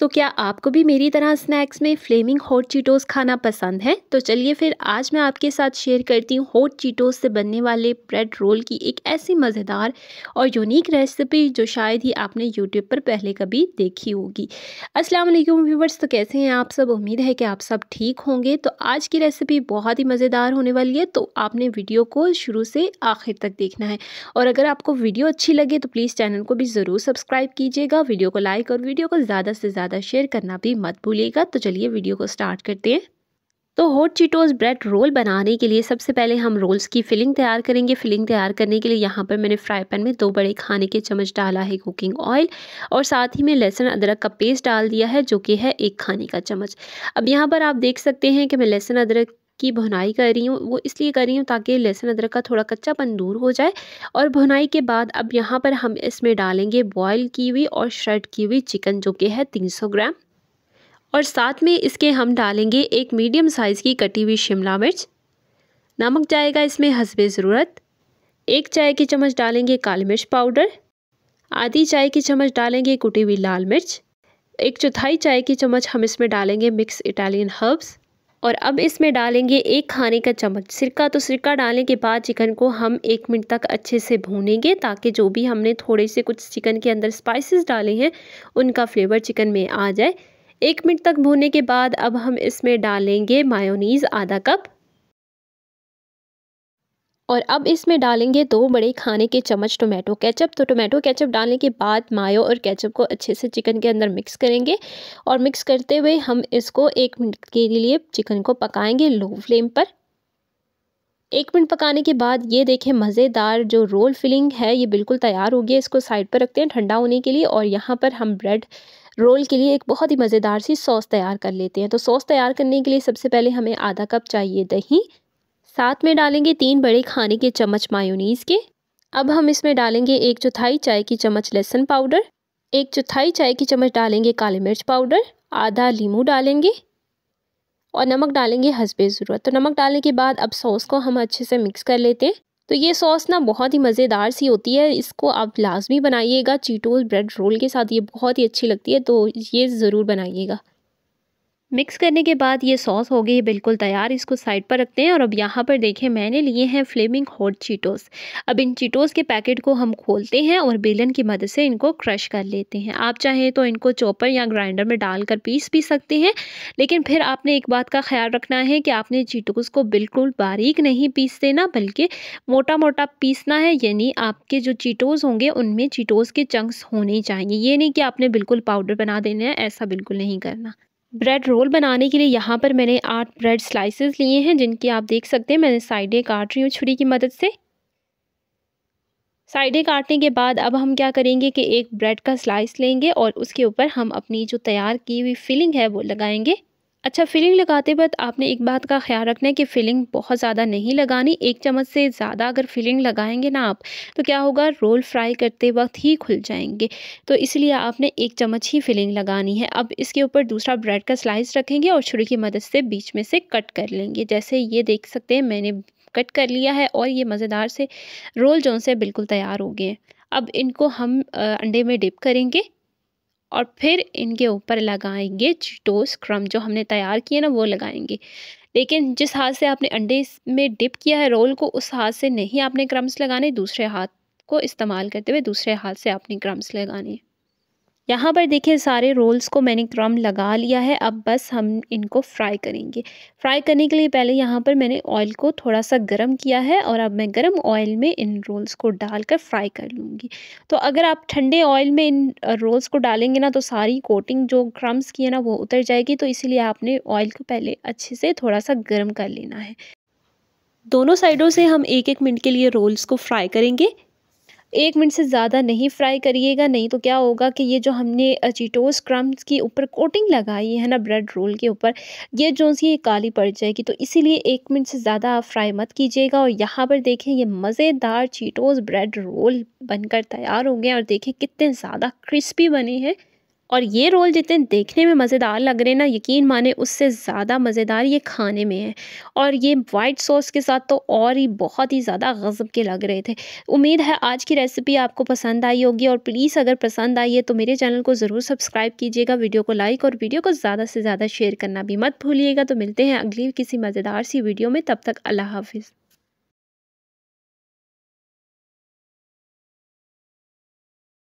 तो क्या आपको भी मेरी तरह स्नैक्स में फ्लेमिंग हॉट चीटोस खाना पसंद है? तो चलिए फिर आज मैं आपके साथ शेयर करती हूँ हॉट चीटोस से बनने वाले ब्रेड रोल की एक ऐसी मज़ेदार और यूनिक रेसिपी जो शायद ही आपने यूट्यूब पर पहले कभी देखी होगी। अस्सलाम वालेकुम व्यूवर्स, तो कैसे हैं आप सब? उम्मीद है कि आप सब ठीक होंगे। तो आज की रेसिपी बहुत ही मज़ेदार होने वाली है, तो आपने वीडियो को शुरू से आखिर तक देखना है। और अगर आपको वीडियो अच्छी लगे तो प्लीज़ चैनल को भी ज़रूर सब्सक्राइब कीजिएगा, वीडियो को लाइक और वीडियो को ज़्यादा से ज़्यादा शेयर करना भी मत भूलिएगा। तो चलिए वीडियो को स्टार्ट करते हैं। तो हॉट चीटोस ब्रेड रोल बनाने के लिए सबसे पहले हम रोल्स की फिलिंग तैयार करेंगे। फिलिंग तैयार करने के लिए यहाँ पर मैंने फ्राई पैन में 2 बड़े खाने के चम्मच डाला है कुकिंग ऑयल और साथ ही में लहसुन अदरक का पेस्ट डाल दिया है जो कि है 1 खाने का चम्मच। अब यहाँ पर आप देख सकते हैं कि मैं लहसुन अदरक की भुनाई कर रही हूँ, वो इसलिए कर रही हूँ ताकि लहसुन अदरक का थोड़ा कच्चापन दूर हो जाए। और भुनाई के बाद अब यहाँ पर हम इसमें डालेंगे बॉयल की हुई और श्रेड की हुई चिकन जो कि है 300 ग्राम। और साथ में इसके हम डालेंगे एक मीडियम साइज़ की कटी हुई शिमला मिर्च। नमक जाएगा इसमें हस्बे ज़रूरत। 1 चाय की चम्मच डालेंगे काली मिर्च पाउडर। आधी चाय की चम्मच डालेंगे कुटी हुई लाल मिर्च। 1/4 चाय की चम्मच हम इसमें डालेंगे मिक्स इटालियन हर्ब्स। और अब इसमें डालेंगे 1 खाने का चम्मच सिरका। तो सिरका डालने के बाद चिकन को हम 1 मिनट तक अच्छे से भूनेंगे ताकि जो भी हमने थोड़े से कुछ चिकन के अंदर स्पाइसेस डाले हैं उनका फ्लेवर चिकन में आ जाए। 1 मिनट तक भूनने के बाद अब हम इसमें डालेंगे मायोनीज़ आधा कप। और अब इसमें डालेंगे 2 बड़े खाने के चम्मच टोमेटो केचप। तो टोमेटो केचप डालने के बाद मायो और केचप को अच्छे से चिकन के अंदर मिक्स करेंगे और मिक्स करते हुए हम इसको 1 मिनट के लिए चिकन को पकाएंगे लो फ्लेम पर। 1 मिनट पकाने के बाद ये देखें मज़ेदार जो रोल फिलिंग है ये बिल्कुल तैयार हो गया। इसको साइड पर रखते हैं ठंडा होने के लिए और यहाँ पर हम ब्रेड रोल के लिए एक बहुत ही मज़ेदार सी सॉस तैयार कर लेते हैं। तो सॉस तैयार करने के लिए सबसे पहले हमें आधा कप चाहिए दही। साथ में डालेंगे 3 बड़े खाने के चम्मच मायोनीज़ के। अब हम इसमें डालेंगे 1/4 चाय की चम्मच लहसुन पाउडर। 1/4 चाय की चम्मच डालेंगे काली मिर्च पाउडर। आधा लीमू डालेंगे और नमक डालेंगे हस्बे ज़रूरत। तो नमक डालने के बाद अब सॉस को हम अच्छे से मिक्स कर लेते हैं। तो ये सॉस ना बहुत ही मज़ेदार सी होती है, इसको आप लाजमी बनाइएगा चीटोस ब्रेड रोल के साथ, ये बहुत ही अच्छी लगती है, तो ये ज़रूर बनाइएगा। मिक्स करने के बाद ये सॉस हो गई बिल्कुल तैयार, इसको साइड पर रखते हैं। और अब यहाँ पर देखें मैंने लिए हैं फ्लेमिंग हॉट चीटोस। अब इन चीटोस के पैकेट को हम खोलते हैं और बेलन की मदद से इनको क्रश कर लेते हैं। आप चाहें तो इनको चॉपर या ग्राइंडर में डालकर पीस भी सकते हैं, लेकिन फिर आपने एक बात का ख्याल रखना है कि आपने चीटोस को बिल्कुल बारीक नहीं पीस देना बल्कि मोटा मोटा पीसना है। यानी आपके जो चीटोस होंगे उनमें चीटोस के चंक्स होने चाहिए, ये नहीं कि आपने बिल्कुल पाउडर बना देना है, ऐसा बिल्कुल नहीं करना। ब्रेड रोल बनाने के लिए यहाँ पर मैंने 8 ब्रेड स्लाइसेस लिए हैं जिनकी आप देख सकते हैं मैंने साइडें काट रही हूँ छुरी की मदद से। साइडें काटने के बाद अब हम क्या करेंगे कि एक ब्रेड का स्लाइस लेंगे और उसके ऊपर हम अपनी जो तैयार की हुई फिलिंग है वो लगाएंगे। अच्छा, फिलिंग लगाते वक्त आपने एक बात का ख्याल रखना है कि फिलिंग बहुत ज़्यादा नहीं लगानी। 1 चम्मच से ज़्यादा अगर फिलिंग लगाएंगे ना आप तो क्या होगा, रोल फ्राई करते वक्त ही खुल जाएंगे। तो इसलिए आपने 1 चम्मच ही फिलिंग लगानी है। अब इसके ऊपर दूसरा ब्रेड का स्लाइस रखेंगे और छुरी की मदद से बीच में से कट कर लेंगे। जैसे ये देख सकते हैं मैंने कट कर लिया है और ये मज़ेदार से रोल जो से बिल्कुल तैयार हो गए हैं। अब इनको हम अंडे में डिप करेंगे और फिर इनके ऊपर लगाएंगे चीटोस क्रम जो हमने तैयार किए ना वो लगाएंगे। लेकिन जिस हाथ से आपने अंडे में डिप किया है रोल को उस हाथ से नहीं आपने क्रम्स लगाने, दूसरे हाथ को इस्तेमाल करते हुए दूसरे हाथ से आपने क्रम्स लगाने। यहाँ पर देखिए सारे रोल्स को मैंने क्रम लगा लिया है। अब बस हम इनको फ्राई करेंगे। फ्राई करने के लिए पहले यहाँ पर मैंने ऑयल को थोड़ा सा गर्म किया है और अब मैं गर्म ऑयल में इन रोल्स को डालकर फ्राई कर लूँगी। तो अगर आप ठंडे ऑयल में इन रोल्स को डालेंगे ना तो सारी कोटिंग जो क्रम्स की है ना वो उतर जाएगी। तो इसीलिए आपने ऑयल को पहले अच्छे से थोड़ा सा गर्म कर लेना है। दोनों साइडों से हम 1-1 मिनट के लिए रोल्स को फ्राई करेंगे। 1 मिनट से ज़्यादा नहीं फ्राई करिएगा, नहीं तो क्या होगा कि ये जो हमने चीटोस क्रम्स की ऊपर कोटिंग लगाई है ना ब्रेड रोल के ऊपर, ये जो सी ये काली पड़ जाएगी। तो इसीलिए 1 मिनट से ज़्यादा आप फ्राई मत कीजिएगा। और यहाँ पर देखें ये मज़ेदार चीटोस ब्रेड रोल बनकर तैयार हो गए और देखें कितने ज़्यादा क्रिस्पी बने हैं और ये रोल जितने देखने में मज़ेदार लग रहे हैं ना, यकीन माने उससे ज़्यादा मज़ेदार ये खाने में है। और ये वाइट सॉस के साथ तो और ही बहुत ही ज़्यादा गज़ब के लग रहे थे। उम्मीद है आज की रेसिपी आपको पसंद आई होगी, और प्लीज़ अगर पसंद आई है तो मेरे चैनल को ज़रूर सब्सक्राइब कीजिएगा, वीडियो को लाइक और वीडियो को ज़्यादा से ज़्यादा शेयर करना भी मत भूलिएगा। तो मिलते हैं अगली किसी मज़ेदार सी वीडियो में, तब तक अल्लाह हाफ़िज़।